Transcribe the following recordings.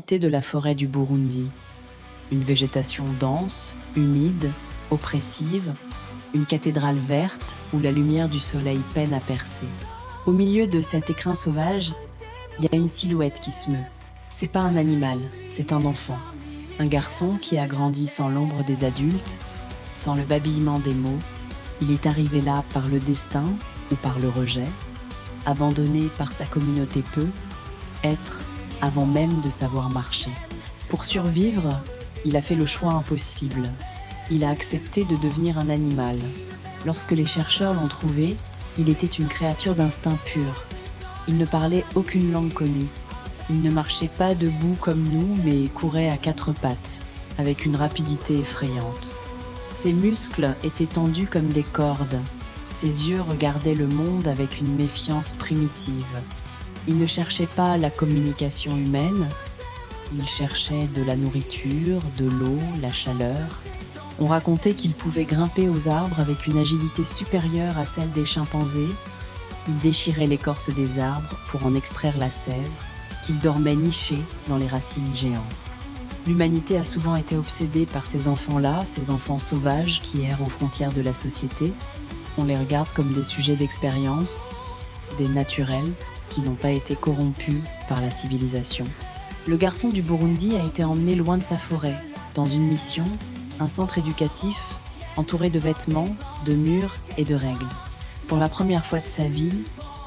immensité de la forêt du Burundi. Une végétation dense, humide, oppressive, une cathédrale verte où la lumière du soleil peine à percer. Au milieu de cet écrin sauvage, il y a une silhouette qui se meut. C'est pas un animal, c'est un enfant. Un garçon qui a grandi sans l'ombre des adultes, sans le babillement des mots. Il est arrivé là par le destin ou par le rejet, abandonné par sa communauté peu, être avant même de savoir marcher. Pour survivre, il a fait le choix impossible. Il a accepté de devenir un animal. Lorsque les chercheurs l'ont trouvé, il était une créature d'instinct pur. Il ne parlait aucune langue connue. Il ne marchait pas debout comme nous, mais courait à quatre pattes, avec une rapidité effrayante. Ses muscles étaient tendus comme des cordes. Ses yeux regardaient le monde avec une méfiance primitive. Il ne cherchait pas la communication humaine, il cherchait de la nourriture, de l'eau, la chaleur. On racontait qu'il pouvait grimper aux arbres avec une agilité supérieure à celle des chimpanzés. Il déchirait l'écorce des arbres pour en extraire la sève, qu'il dormait niché dans les racines géantes. L'humanité a souvent été obsédée par ces enfants-là, ces enfants sauvages qui errent aux frontières de la société. On les regarde comme des sujets d'expérience, des naturels qui n'ont pas été corrompus par la civilisation. Le garçon du Burundi a été emmené loin de sa forêt, dans une mission, un centre éducatif, entouré de vêtements, de murs et de règles. Pour la première fois de sa vie,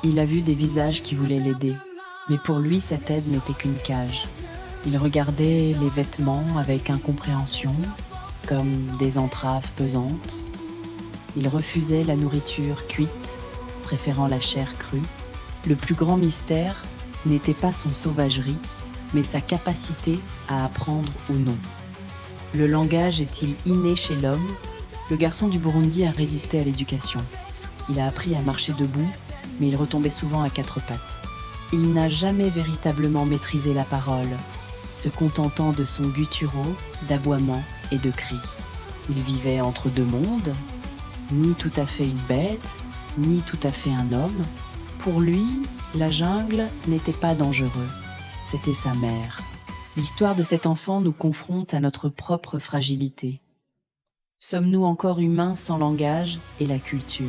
il a vu des visages qui voulaient l'aider. Mais pour lui, cette aide n'était qu'une cage. Il regardait les vêtements avec incompréhension, comme des entraves pesantes. Il refusait la nourriture cuite, préférant la chair crue. Le plus grand mystère n'était pas son sauvagerie, mais sa capacité à apprendre ou non. Le langage est-il inné chez l'homme? Le garçon du Burundi a résisté à l'éducation. Il a appris à marcher debout, mais il retombait souvent à quatre pattes. Il n'a jamais véritablement maîtrisé la parole, se contentant de son guttureau, d'aboiements et de cris. Il vivait entre deux mondes, ni tout à fait une bête, ni tout à fait un homme. Pour lui, la jungle n'était pas dangereux, c'était sa mère. L'histoire de cet enfant nous confronte à notre propre fragilité. Sommes-nous encore humains sans langage et la culture?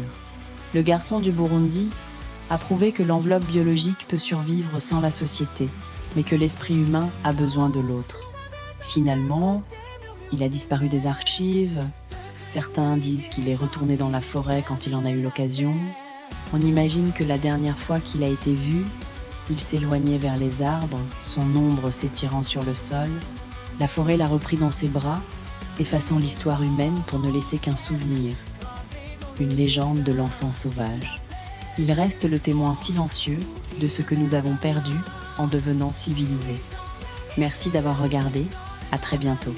Le garçon du Burundi a prouvé que l'enveloppe biologique peut survivre sans la société, mais que l'esprit humain a besoin de l'autre. Finalement, il a disparu des archives. Certains disent qu'il est retourné dans la forêt quand il en a eu l'occasion. On imagine que la dernière fois qu'il a été vu, il s'éloignait vers les arbres, son ombre s'étirant sur le sol. La forêt l'a repris dans ses bras, effaçant l'histoire humaine pour ne laisser qu'un souvenir. Une légende de l'enfant sauvage. Il reste le témoin silencieux de ce que nous avons perdu en devenant civilisés. Merci d'avoir regardé, à très bientôt.